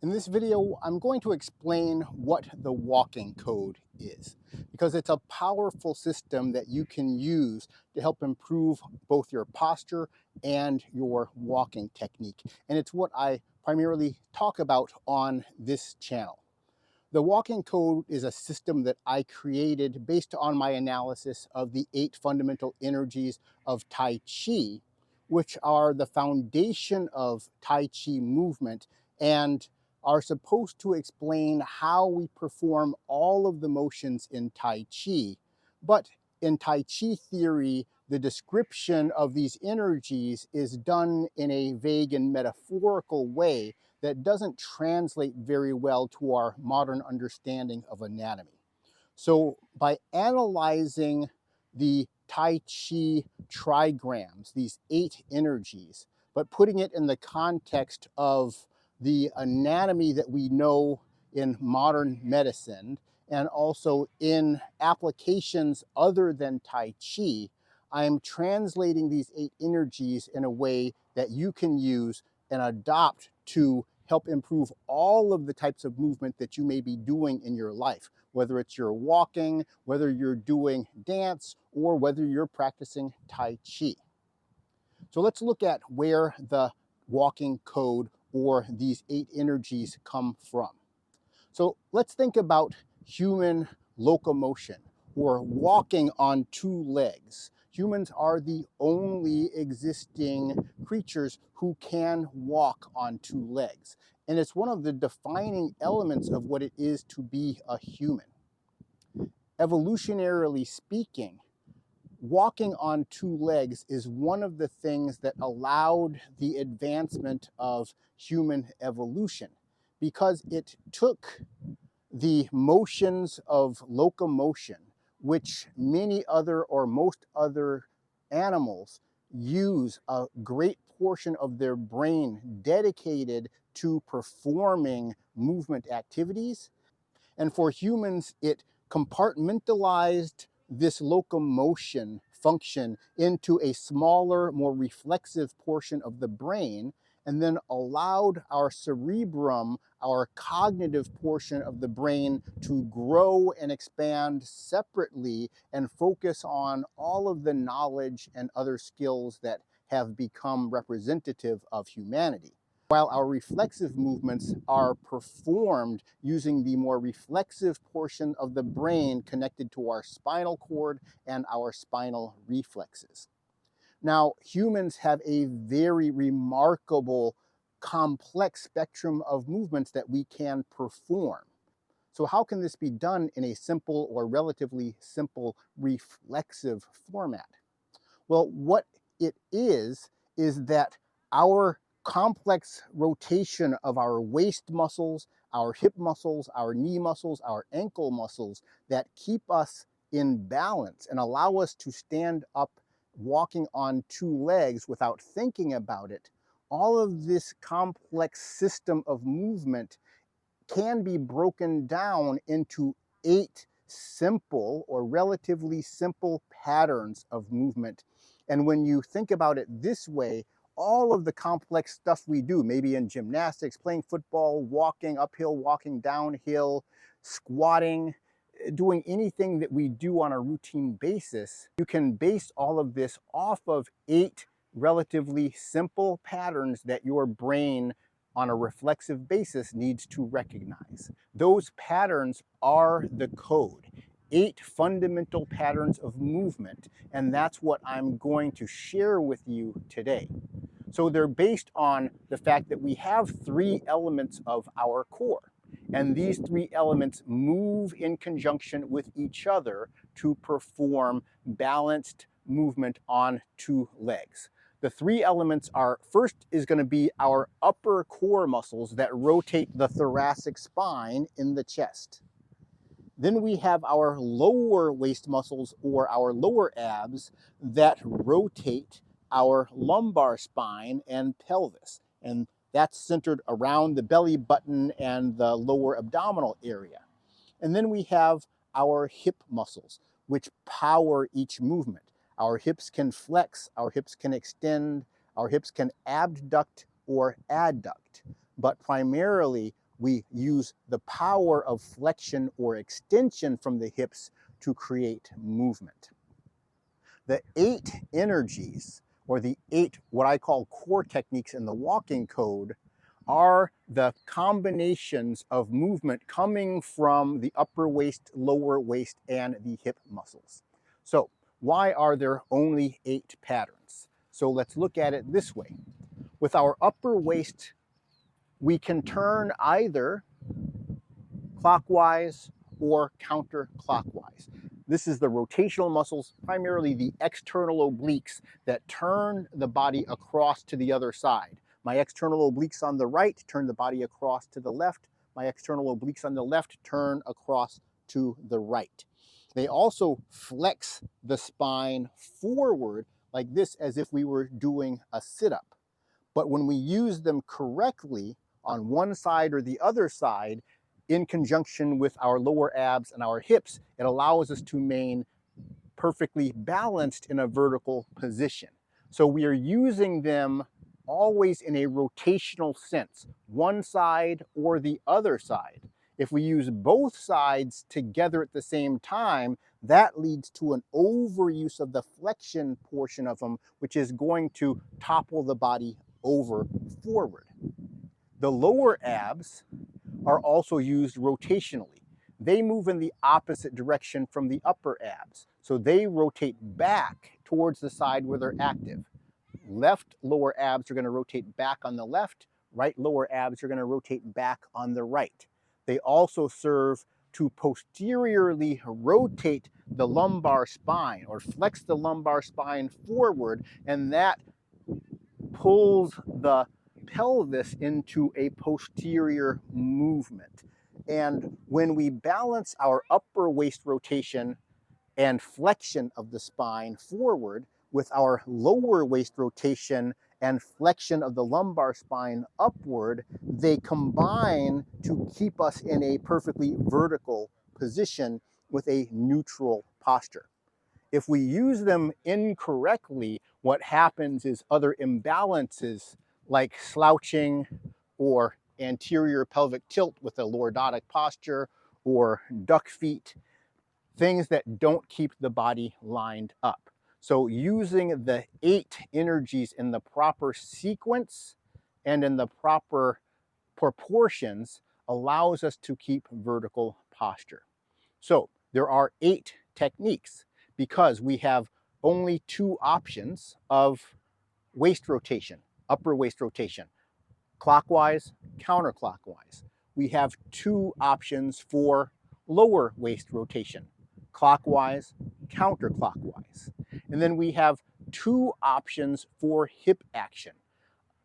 In this video, I'm going to explain what the walking code is, because it's a powerful system that you can use to help improve both your posture and your walking technique. And it's what I primarily talk about on this channel. The walking code is a system that I created based on my analysis of the 8 fundamental energies of Tai Chi, which are the foundation of Tai Chi movement and are supposed to explain how we perform all of the motions in Tai Chi. But in Tai Chi theory, the description of these energies is done in a vague and metaphorical way that doesn't translate very well to our modern understanding of anatomy. So by analyzing the Tai Chi trigrams, these 8 energies, but putting it in the context of the anatomy that we know in modern medicine and also in applications other than Tai Chi, I am translating these 8 energies in a way that you can use and adopt to help improve all of the types of movement that you may be doing in your life, whether it's you're walking, whether you're doing dance, or whether you're practicing Tai Chi. So let's look at where the walking code or these 8 energies come from. So let's think about human locomotion or walking on 2 legs. Humans are the only existing creatures who can walk on 2 legs. And it's one of the defining elements of what it is to be a human. Evolutionarily speaking, walking on 2 legs is one of the things that allowed the advancement of human evolution, because it took the motions of locomotion, which many other or most other animals use a great portion of their brain dedicated to performing movement activities. And for humans, it compartmentalized this locomotion function into a smaller, more reflexive portion of the brain, and then allowed our cerebrum, our cognitive portion of the brain, to grow and expand separately and focus on all of the knowledge and other skills that have become representative of humanity. While our reflexive movements are performed using the more reflexive portion of the brain connected to our spinal cord and our spinal reflexes. Now, humans have a very remarkable, complex spectrum of movements that we can perform. So how can this be done in a simple or relatively simple reflexive format? Well, what it is that our complex rotation of our waist muscles, our hip muscles, our knee muscles, our ankle muscles that keep us in balance and allow us to stand up walking on 2 legs without thinking about it, all of this complex system of movement can be broken down into 8 simple or relatively simple patterns of movement. And when you think about it this way, all of the complex stuff we do, maybe in gymnastics, playing football, walking uphill, walking downhill, squatting, doing anything that we do on a routine basis, you can base all of this off of 8 relatively simple patterns that your brain on a reflexive basis needs to recognize. Those patterns are the code. 8 fundamental patterns of movement, and that's what I'm going to share with you today. So they're based on the fact that we have 3 elements of our core, and these 3 elements move in conjunction with each other to perform balanced movement on 2 legs. The 3 elements are, first is going to be our upper core muscles that rotate the thoracic spine in the chest. Then we have our lower waist muscles, or our lower abs, that rotate our lumbar spine and pelvis. And that's centered around the belly button and the lower abdominal area. And then we have our hip muscles, which power each movement. Our hips can flex, our hips can extend, our hips can abduct or adduct. But primarily, we use the power of flexion or extension from the hips to create movement. The 8 energies, or the 8 what I call core techniques in the walking code, are the combinations of movement coming from the upper waist, lower waist, and the hip muscles. So why are there only 8 patterns? So let's look at it this way. With our upper waist, we can turn either clockwise or counterclockwise. This is the rotational muscles, primarily the external obliques, that turn the body across to the other side. My external obliques on the right turn the body across to the left. My external obliques on the left turn across to the right. They also flex the spine forward like this, as if we were doing a sit-up. But when we use them correctly on one side or the other side, in conjunction with our lower abs and our hips, it allows us to remain perfectly balanced in a vertical position. So we are using them always in a rotational sense, one side or the other side. If we use both sides together at the same time, that leads to an overuse of the flexion portion of them, which is going to topple the body over forward. The lower abs are also used rotationally. They move in the opposite direction from the upper abs. So they rotate back towards the side where they're active. Left lower abs are going to rotate back on the left. Right lower abs are going to rotate back on the right. They also serve to posteriorly rotate the lumbar spine, or flex the lumbar spine forward, and that pulls the pelvis into a posterior movement. And when we balance our upper waist rotation and flexion of the spine forward with our lower waist rotation and flexion of the lumbar spine upward, they combine to keep us in a perfectly vertical position with a neutral posture. If we use them incorrectly, what happens is other imbalances like slouching or anterior pelvic tilt with a lordotic posture or duck feet, things that don't keep the body lined up. So using the 8 energies in the proper sequence and in the proper proportions allows us to keep vertical posture. So there are 8 techniques, because we have only 2 options of waist rotation, upper waist rotation, clockwise, counterclockwise. We have 2 options for lower waist rotation, clockwise, counterclockwise. And then we have 2 options for hip action,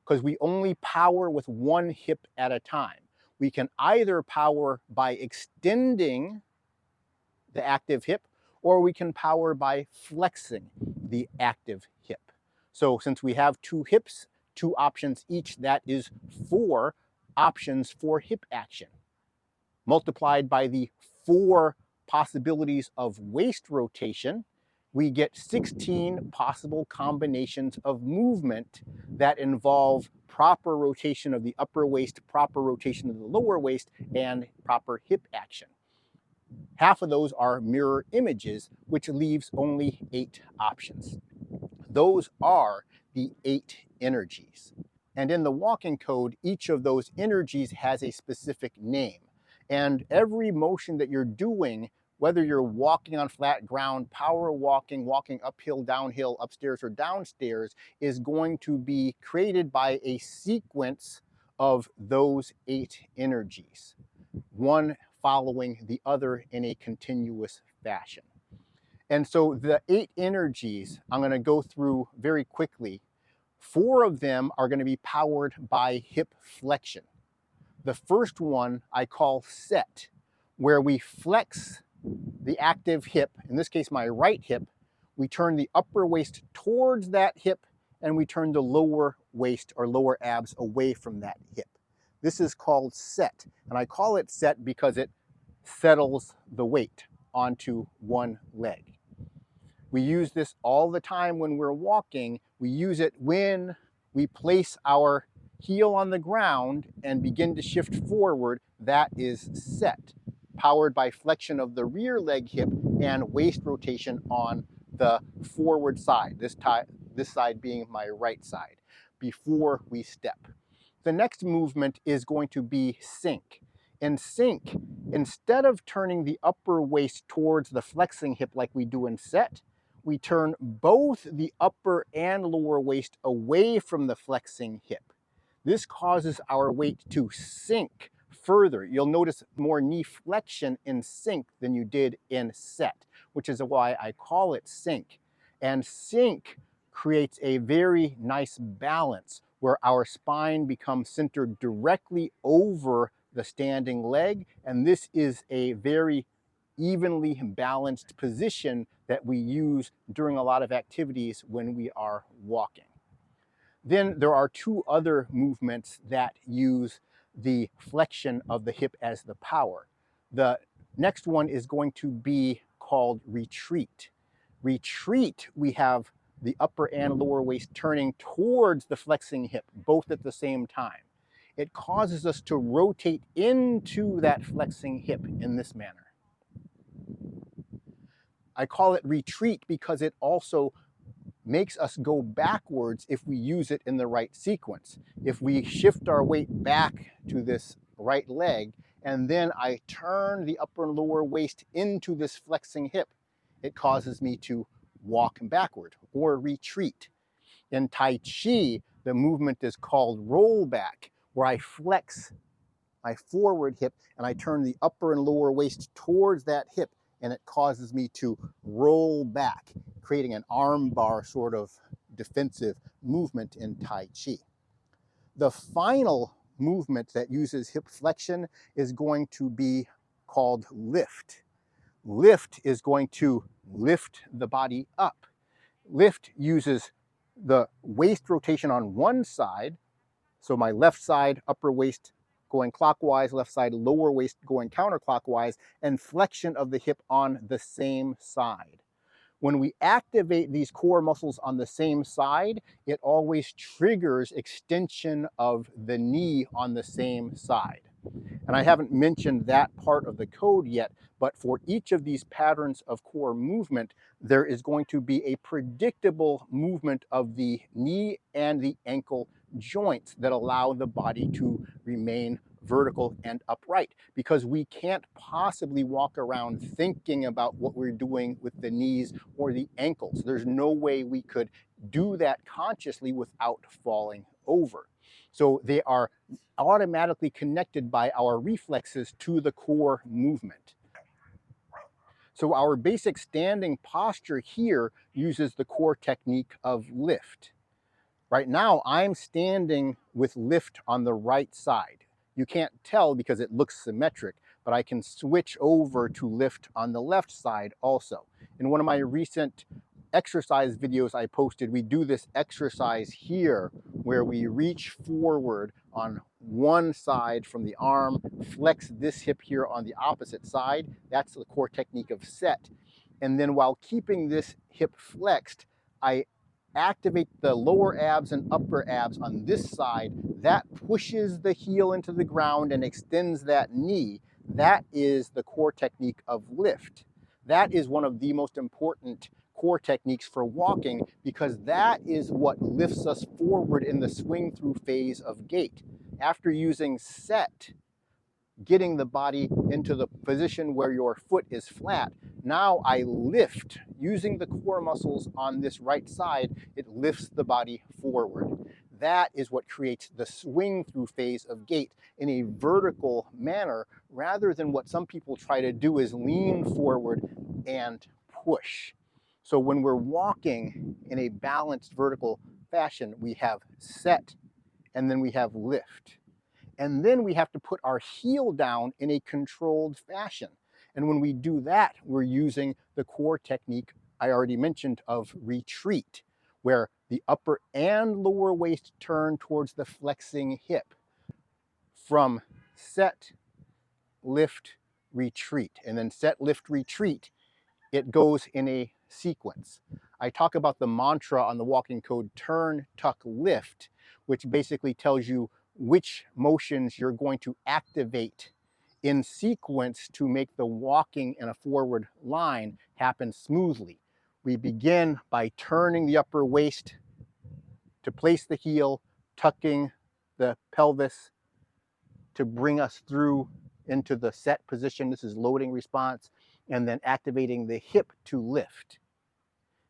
because we only power with one hip at a time. We can either power by extending the active hip, or we can power by flexing the active hip. So since we have 2 hips, 2 options each, that is 4 options for hip action. Multiplied by the 4 possibilities of waist rotation, we get 16 possible combinations of movement that involve proper rotation of the upper waist, proper rotation of the lower waist, and proper hip action. Half of those are mirror images, which leaves only 8 options. Those are the 8 energies. And in the walking code, each of those energies has a specific name. And every motion that you're doing, whether you're walking on flat ground, power walking, walking uphill, downhill, upstairs or downstairs, is going to be created by a sequence of those 8 energies, one following the other in a continuous fashion. And so the 8 energies I'm going to go through very quickly. 4 of them are going to be powered by hip flexion. The first one I call set, where we flex the active hip, in this case my right hip, we turn the upper waist towards that hip, and we turn the lower waist or lower abs away from that hip. This is called set, and I call it set because it settles the weight onto one leg. We use this all the time when we're walking. We use it when we place our heel on the ground and begin to shift forward, that is set, powered by flexion of the rear leg hip and waist rotation on the forward side, this side being my right side, before we step. The next movement is going to be sink. In sink, instead of turning the upper waist towards the flexing hip like we do in set, we turn both the upper and lower waist away from the flexing hip. This causes our weight to sink further. You'll notice more knee flexion in sink than you did in set, which is why I call it sink. And sink creates a very nice balance where our spine becomes centered directly over the standing leg, and this is a very evenly balanced position that we use during a lot of activities when we are walking. Then there are two other movements that use the flexion of the hip as the power. The next one is going to be called retreat. Retreat, we have the upper and lower waist turning towards the flexing hip, both at the same time. It causes us to rotate into that flexing hip in this manner. I call it retreat because it also makes us go backwards if we use it in the right sequence. If we shift our weight back to this right leg, and then I turn the upper and lower waist into this flexing hip, it causes me to walk backward or retreat. In Tai Chi, the movement is called roll back, where I flex my forward hip and I turn the upper and lower waist towards that hip, and it causes me to roll back, creating an arm bar sort of defensive movement in Tai Chi. The final movement that uses hip flexion is going to be called lift. Lift is going to lift the body up. Lift uses the waist rotation on one side, so my left side upper waist going clockwise, left side lower waist going counterclockwise, and flexion of the hip on the same side. When we activate these core muscles on the same side, it always triggers extension of the knee on the same side. And I haven't mentioned that part of the code yet, but for each of these patterns of core movement, there is going to be a predictable movement of the knee and the ankle joints that allow the body to remain vertical and upright, because we can't possibly walk around thinking about what we're doing with the knees or the ankles. There's no way we could do that consciously without falling over. So they are automatically connected by our reflexes to the core movement. So our basic standing posture here uses the core technique of lift. Right now, I'm standing with lift on the right side. You can't tell because it looks symmetric, but I can switch over to lift on the left side also. In one of my recent exercise videos I posted, we do this exercise here where we reach forward on one side from the arm, flex this hip here on the opposite side. That's the core technique of set. And then while keeping this hip flexed, I activate the lower abs and upper abs on this side. That pushes the heel into the ground and extends that knee. That is the core technique of lift. That is one of the most important core techniques for walking, because that is what lifts us forward in the swing through phase of gait. After using set, getting the body into the position where your foot is flat, now I lift. Using the core muscles on this right side, it lifts the body forward. That is what creates the swing through phase of gait in a vertical manner, rather than what some people try to do is lean forward and push. So when we're walking in a balanced vertical fashion, we have set and then we have lift. And then we have to put our heel down in a controlled fashion. And when we do that, we're using the core technique I already mentioned of retreat, where the upper and lower waist turn towards the flexing hip. From set, lift, retreat, and then set, lift, retreat, it goes in a sequence. I talk about the mantra on the walking code, turn, tuck, lift, which basically tells you which motions you're going to activate in sequence to make the walking in a forward line happen smoothly. We begin by turning the upper waist to place the heel, tucking the pelvis to bring us through into the set position. This is loading response, and then activating the hip to lift.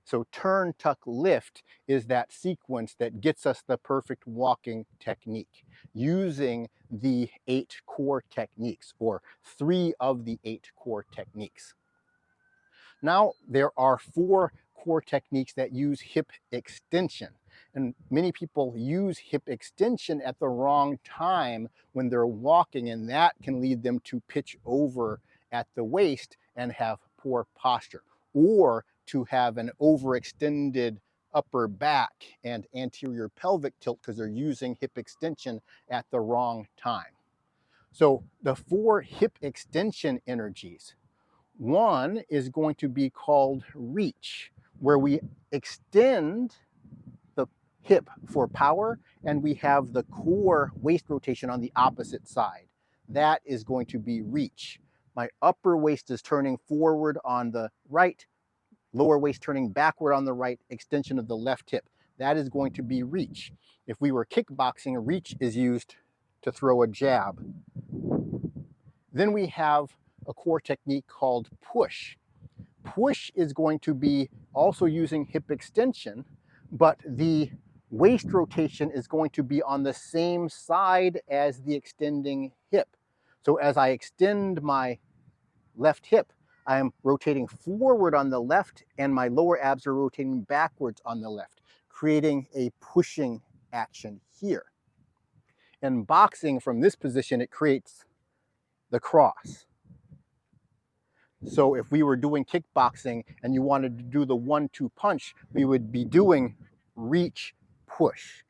So turn, tuck, lift is that sequence that gets us the perfect walking technique using the 8 core techniques, or 3 of the 8 core techniques. Now, there are 4 core techniques that use hip extension. And many people use hip extension at the wrong time when they're walking, and that can lead them to pitch over at the waist and have poor posture, or to have an overextended upper back and anterior pelvic tilt because they're using hip extension at the wrong time. So the 4 hip extension energies, one is going to be called reach, where we extend the hip for power, and we have the core waist rotation on the opposite side. That is going to be reach. My upper waist is turning forward on the right, lower waist turning backward on the right, extension of the left hip. That is going to be reach. If we were kickboxing, reach is used to throw a jab. Then we have a core technique called push. Push is going to be also using hip extension, but the waist rotation is going to be on the same side as the extending hip. So as I extend my left hip, I am rotating forward on the left, and my lower abs are rotating backwards on the left, creating a pushing action here. In boxing, from this position, it creates the cross. So if we were doing kickboxing and you wanted to do the 1-2 punch, we would be doing reach, push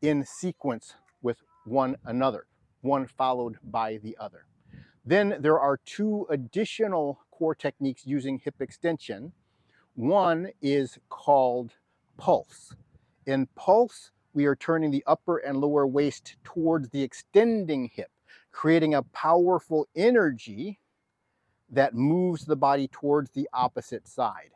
in sequence with one another, one followed by the other. Then there are 2 additional core techniques using hip extension. One is called pulse. In pulse, we are turning the upper and lower waist towards the extending hip, creating a powerful energy that moves the body towards the opposite side.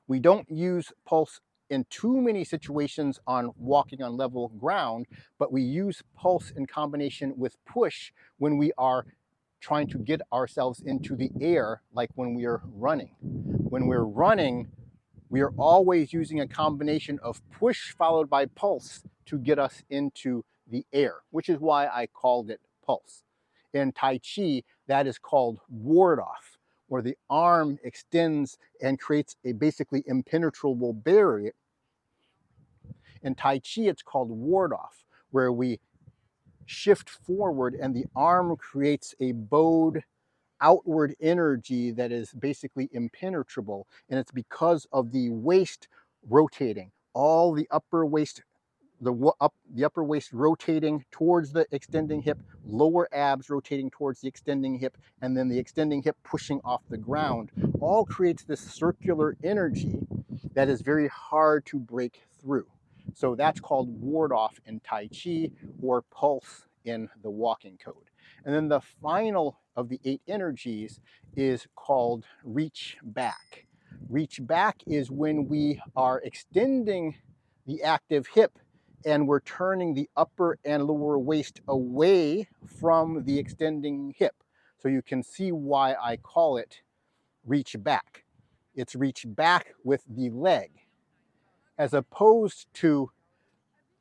We don't use pulse in too many situations on walking on level ground, but we use pulse in combination with push when we are trying to get ourselves into the air, like when we are running. When we're running, we are always using a combination of push followed by pulse to get us into the air, which is why I called it pulse. In Tai Chi, that is called ward off, where the arm extends and creates a basically impenetrable barrier. In Tai Chi, it's called ward off, where we shift forward and the arm creates a bowed outward energy that is basically impenetrable, and it's because of the waist rotating, all the upper waist, the upper waist rotating towards the extending hip, lower abs rotating towards the extending hip, and then the extending hip pushing off the ground, all creates this circular energy that is very hard to break through. So that's called ward off in Tai Chi, or pulse in the walking code. And then the final of the 8 energies is called reach back. Reach back is when we are extending the active hip and we're turning the upper and lower waist away from the extending hip. So you can see why I call it reach back. It's reach back with the leg, as opposed to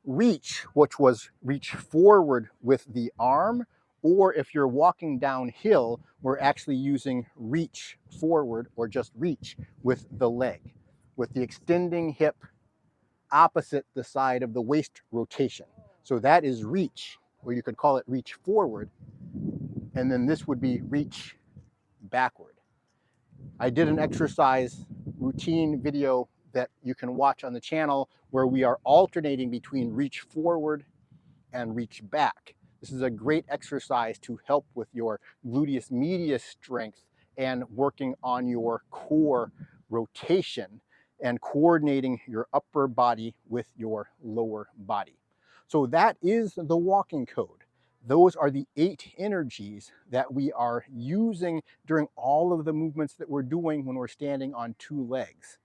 reach, which was reach forward with the arm, or if you're walking downhill, we're actually using reach forward or just reach with the leg, with the extending hip opposite the side of the waist rotation. So that is reach, or you could call it reach forward, and then this would be reach backward. I did an exercise routine video that you can watch on the channel where we are alternating between reach forward and reach back. This is a great exercise to help with your gluteus medius strength and working on your core rotation. and coordinating your upper body with your lower body. So that is the walking code. Those are the 8 energies that we are using during all of the movements that we're doing when we're standing on 2 legs.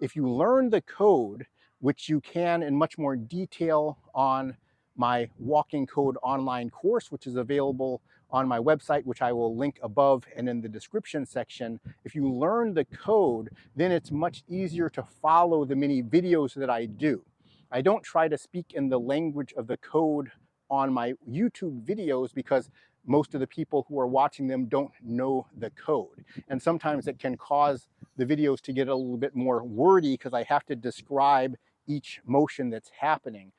If you learn the code, which you can in much more detail on my walking code online course, which is available on my website, which I will link above and in the description section. If you learn the code, then it's much easier to follow the many videos that I do. I don't try to speak in the language of the code on my YouTube videos because most of the people who are watching them don't know the code. And sometimes it can cause the videos to get a little bit more wordy because I have to describe each motion that's happening.